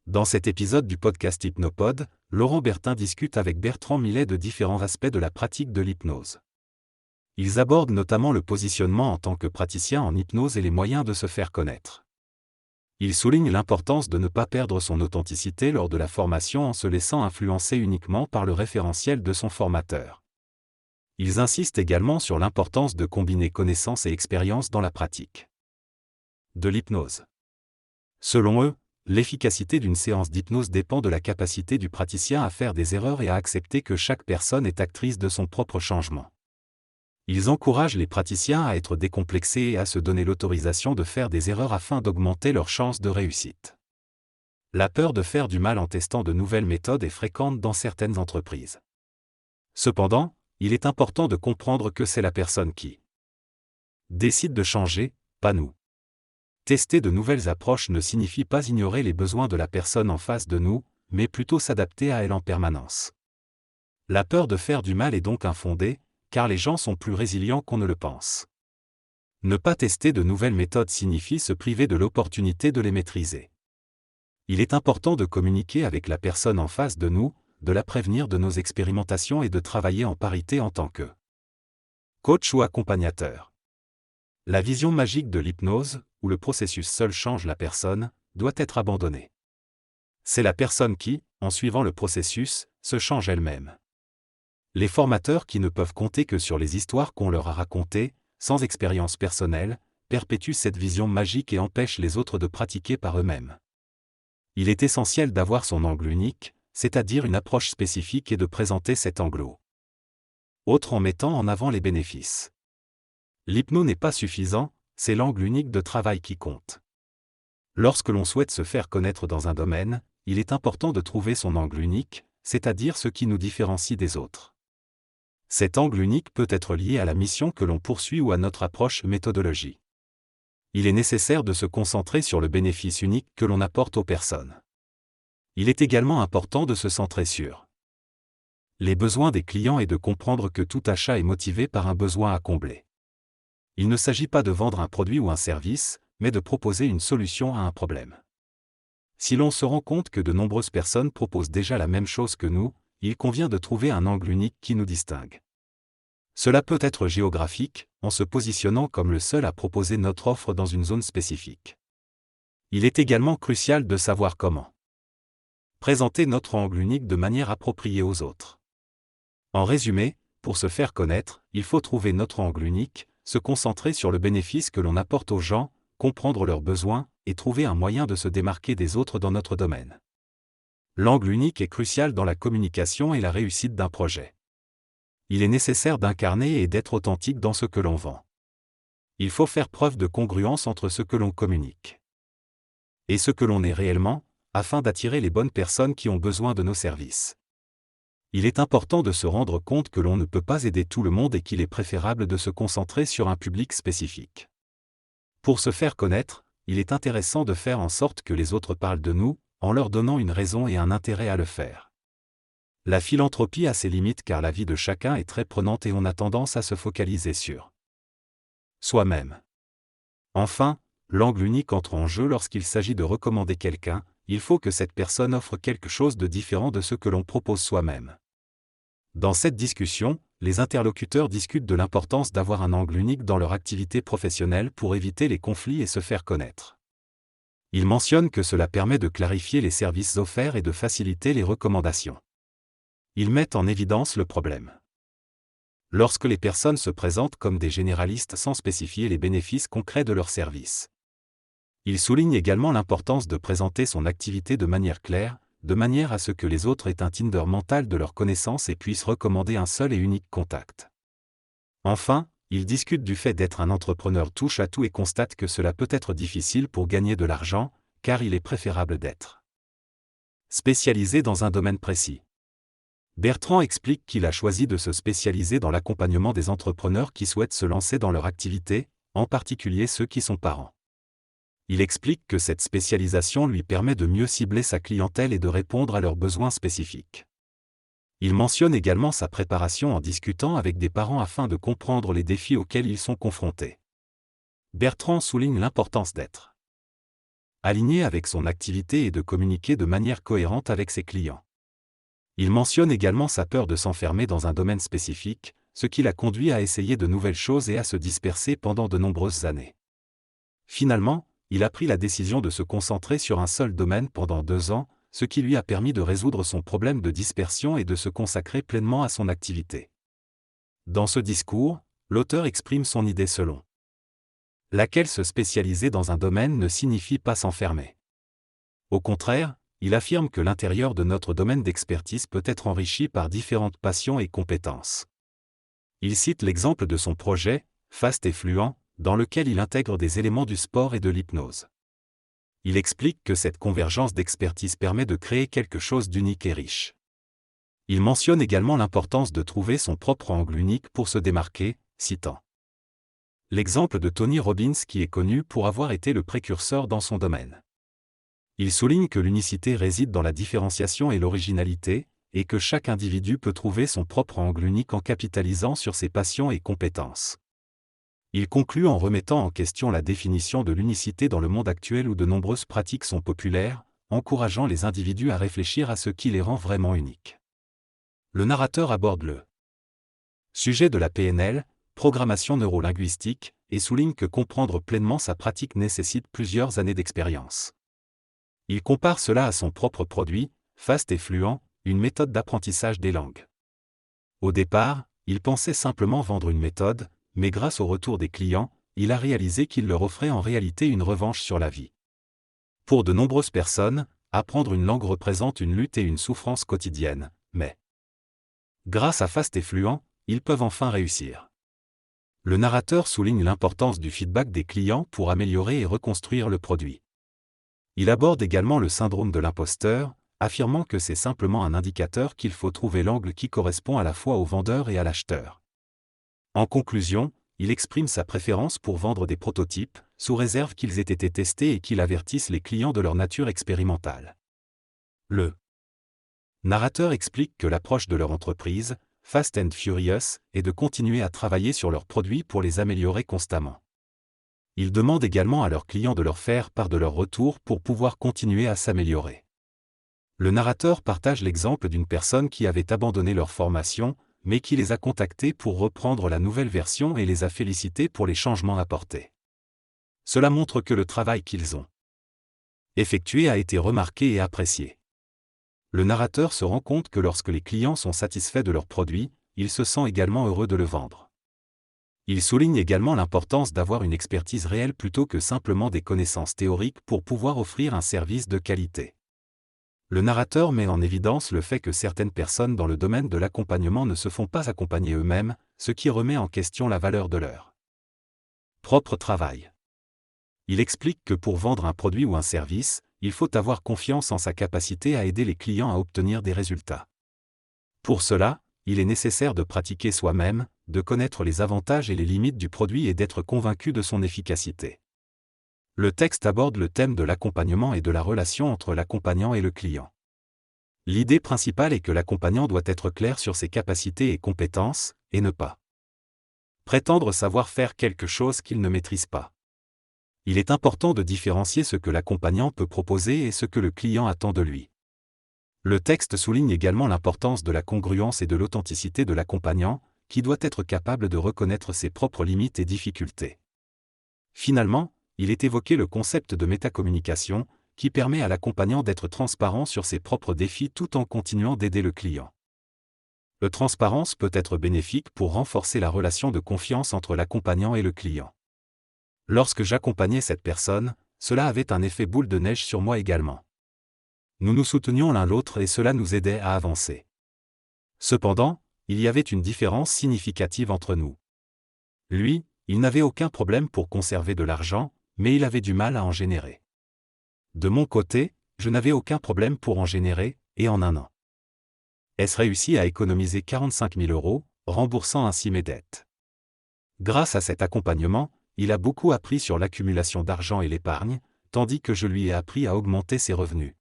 Dans cet épisode du podcast Hypnopod, Laurent Bertin discute avec Bertrand Millet de différents aspects de la pratique de l'hypnose. Ils abordent notamment le positionnement en tant que praticien en hypnose et les moyens de se faire connaître. Ils soulignent l'importance de ne pas perdre son authenticité lors de la formation en se laissant influencer uniquement par le référentiel de son formateur. Ils insistent également sur l'importance de combiner connaissances et expérience dans la pratique de l'hypnose. Selon eux, l'efficacité d'une séance d'hypnose dépend de la capacité du praticien à faire des erreurs et à accepter que chaque personne est actrice de son propre changement. Ils encouragent les praticiens à être décomplexés et à se donner l'autorisation de faire des erreurs afin d'augmenter leurs chances de réussite. La peur de faire du mal en testant de nouvelles méthodes est fréquente dans certaines entreprises. Cependant, il est important de comprendre que c'est la personne qui décide de changer, pas nous. Tester de nouvelles approches ne signifie pas ignorer les besoins de la personne en face de nous, mais plutôt s'adapter à elle en permanence. La peur de faire du mal est donc infondée, car les gens sont plus résilients qu'on ne le pense. Ne pas tester de nouvelles méthodes signifie se priver de l'opportunité de les maîtriser. Il est important de communiquer avec la personne en face de nous, de la prévenir de nos expérimentations et de travailler en parité en tant que coach ou accompagnateur. La vision magique de l'hypnose, où le processus seul change la personne, doit être abandonnée. C'est la personne qui, en suivant le processus, se change elle-même. Les formateurs qui ne peuvent compter que sur les histoires qu'on leur a racontées, sans expérience personnelle, perpétuent cette vision magique et empêchent les autres de pratiquer par eux-mêmes. Il est essentiel d'avoir son angle unique, c'est-à-dire une approche spécifique et de présenter cet angle autre en mettant en avant les bénéfices. L'hypnose n'est pas suffisant, c'est l'angle unique de travail qui compte. Lorsque l'on souhaite se faire connaître dans un domaine, il est important de trouver son angle unique, c'est-à-dire ce qui nous différencie des autres. Cet angle unique peut être lié à la mission que l'on poursuit ou à notre approche méthodologie. Il est nécessaire de se concentrer sur le bénéfice unique que l'on apporte aux personnes. Il est également important de se centrer sur les besoins des clients et de comprendre que tout achat est motivé par un besoin à combler. Il ne s'agit pas de vendre un produit ou un service, mais de proposer une solution à un problème. Si l'on se rend compte que de nombreuses personnes proposent déjà la même chose que nous, il convient de trouver un angle unique qui nous distingue. Cela peut être géographique, en se positionnant comme le seul à proposer notre offre dans une zone spécifique. Il est également crucial de savoir comment présenter notre angle unique de manière appropriée aux autres. En résumé, pour se faire connaître, il faut trouver notre angle unique, se concentrer sur le bénéfice que l'on apporte aux gens, comprendre leurs besoins, et trouver un moyen de se démarquer des autres dans notre domaine. L'angle unique est crucial dans la communication et la réussite d'un projet. Il est nécessaire d'incarner et d'être authentique dans ce que l'on vend. Il faut faire preuve de congruence entre ce que l'on communique et ce que l'on est réellement, afin d'attirer les bonnes personnes qui ont besoin de nos services. Il est important de se rendre compte que l'on ne peut pas aider tout le monde et qu'il est préférable de se concentrer sur un public spécifique. Pour se faire connaître, il est intéressant de faire en sorte que les autres parlent de nous, en leur donnant une raison et un intérêt à le faire. La philanthropie a ses limites car la vie de chacun est très prenante et on a tendance à se focaliser sur soi-même. Enfin, l'angle unique entre en jeu lorsqu'il s'agit de recommander quelqu'un, il faut que cette personne offre quelque chose de différent de ce que l'on propose soi-même. Dans cette discussion, les interlocuteurs discutent de l'importance d'avoir un angle unique dans leur activité professionnelle pour éviter les conflits et se faire connaître. Ils mentionnent que cela permet de clarifier les services offerts et de faciliter les recommandations. Ils mettent en évidence le problème. Lorsque les personnes se présentent comme des généralistes sans spécifier les bénéfices concrets de leurs services. Ils soulignent également l'importance de présenter son activité de manière claire, de manière à ce que les autres aient un Tinder mental de leurs connaissances et puissent recommander un seul et unique contact. Enfin, ils discutent du fait d'être un entrepreneur touche-à-tout et constatent que cela peut être difficile pour gagner de l'argent, car il est préférable d'être spécialisé dans un domaine précis. Bertrand explique qu'il a choisi de se spécialiser dans l'accompagnement des entrepreneurs qui souhaitent se lancer dans leur activité, en particulier ceux qui sont parents. Il explique que cette spécialisation lui permet de mieux cibler sa clientèle et de répondre à leurs besoins spécifiques. Il mentionne également sa préparation en discutant avec des parents afin de comprendre les défis auxquels ils sont confrontés. Bertrand souligne l'importance d'être aligné avec son activité et de communiquer de manière cohérente avec ses clients. Il mentionne également sa peur de s'enfermer dans un domaine spécifique, ce qui l'a conduit à essayer de nouvelles choses et à se disperser pendant de nombreuses années. Finalement, il a pris la décision de se concentrer sur un seul domaine pendant 2 ans, ce qui lui a permis de résoudre son problème de dispersion et de se consacrer pleinement à son activité. Dans ce discours, l'auteur exprime son idée selon laquelle se spécialiser dans un domaine ne signifie pas s'enfermer. Au contraire, il affirme que l'intérieur de notre domaine d'expertise peut être enrichi par différentes passions et compétences. Il cite l'exemple de son projet, Fast et Fluent, dans lequel il intègre des éléments du sport et de l'hypnose. Il explique que cette convergence d'expertise permet de créer quelque chose d'unique et riche. Il mentionne également l'importance de trouver son propre angle unique pour se démarquer, citant l'exemple de Tony Robbins qui est connu pour avoir été le précurseur dans son domaine. Il souligne que l'unicité réside dans la différenciation et l'originalité, et que chaque individu peut trouver son propre angle unique en capitalisant sur ses passions et compétences. Il conclut en remettant en question la définition de l'unicité dans le monde actuel où de nombreuses pratiques sont populaires, encourageant les individus à réfléchir à ce qui les rend vraiment uniques. Le narrateur aborde le sujet de la PNL, programmation neurolinguistique, et souligne que comprendre pleinement sa pratique nécessite plusieurs années d'expérience. Il compare cela à son propre produit, Fast et Fluent, une méthode d'apprentissage des langues. Au départ, il pensait simplement vendre une méthode, mais grâce au retour des clients, il a réalisé qu'il leur offrait en réalité une revanche sur la vie. Pour de nombreuses personnes, apprendre une langue représente une lutte et une souffrance quotidienne, mais grâce à Fast et Fluent, ils peuvent enfin réussir. Le narrateur souligne l'importance du feedback des clients pour améliorer et reconstruire le produit. Il aborde également le syndrome de l'imposteur, affirmant que c'est simplement un indicateur qu'il faut trouver l'angle qui correspond à la fois au vendeur et à l'acheteur. En conclusion, il exprime sa préférence pour vendre des prototypes, sous réserve qu'ils aient été testés et qu'il avertisse les clients de leur nature expérimentale. Le narrateur explique que l'approche de leur entreprise, Fast and Furious, est de continuer à travailler sur leurs produits pour les améliorer constamment. Il demande également à leurs clients de leur faire part de leur retour pour pouvoir continuer à s'améliorer. Le narrateur partage l'exemple d'une personne qui avait abandonné leur formation, mais qui les a contactés pour reprendre la nouvelle version et les a félicités pour les changements apportés. Cela montre que le travail qu'ils ont effectué a été remarqué et apprécié. Le narrateur se rend compte que lorsque les clients sont satisfaits de leur produit, il se sent également heureux de le vendre. Il souligne également l'importance d'avoir une expertise réelle plutôt que simplement des connaissances théoriques pour pouvoir offrir un service de qualité. Le narrateur met en évidence le fait que certaines personnes dans le domaine de l'accompagnement ne se font pas accompagner eux-mêmes, ce qui remet en question la valeur de leur propre travail. Il explique que pour vendre un produit ou un service, il faut avoir confiance en sa capacité à aider les clients à obtenir des résultats. Pour cela, il est nécessaire de pratiquer soi-même, de connaître les avantages et les limites du produit et d'être convaincu de son efficacité. Le texte aborde le thème de l'accompagnement et de la relation entre l'accompagnant et le client. L'idée principale est que l'accompagnant doit être clair sur ses capacités et compétences, et ne pas prétendre savoir faire quelque chose qu'il ne maîtrise pas. Il est important de différencier ce que l'accompagnant peut proposer et ce que le client attend de lui. Le texte souligne également l'importance de la congruence et de l'authenticité de l'accompagnant, qui doit être capable de reconnaître ses propres limites et difficultés. Finalement, il est évoqué le concept de métacommunication, qui permet à l'accompagnant d'être transparent sur ses propres défis tout en continuant d'aider le client. La transparence peut être bénéfique pour renforcer la relation de confiance entre l'accompagnant et le client. Lorsque j'accompagnais cette personne, cela avait un effet boule de neige sur moi également. Nous nous soutenions l'un l'autre et cela nous aidait à avancer. Cependant, il y avait une différence significative entre nous. Lui, il n'avait aucun problème pour conserver de l'argent, mais il avait du mal à en générer. De mon côté, je n'avais aucun problème pour en générer, et en un an. Est-ce réussi à économiser 45 000 €, remboursant ainsi mes dettes. Grâce à cet accompagnement, il a beaucoup appris sur l'accumulation d'argent et l'épargne, tandis que je lui ai appris à augmenter ses revenus.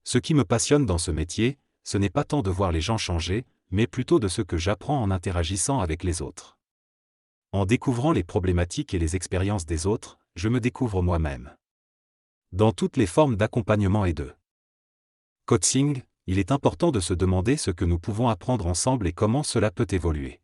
Ce qui me passionne dans ce métier, ce n'est pas tant de voir les gens changer, mais plutôt de ce que j'apprends en interagissant avec les autres. En découvrant les problématiques et les expériences des autres, je me découvre moi-même. Dans toutes les formes d'accompagnement et de coaching, il est important de se demander ce que nous pouvons apprendre ensemble et comment cela peut évoluer.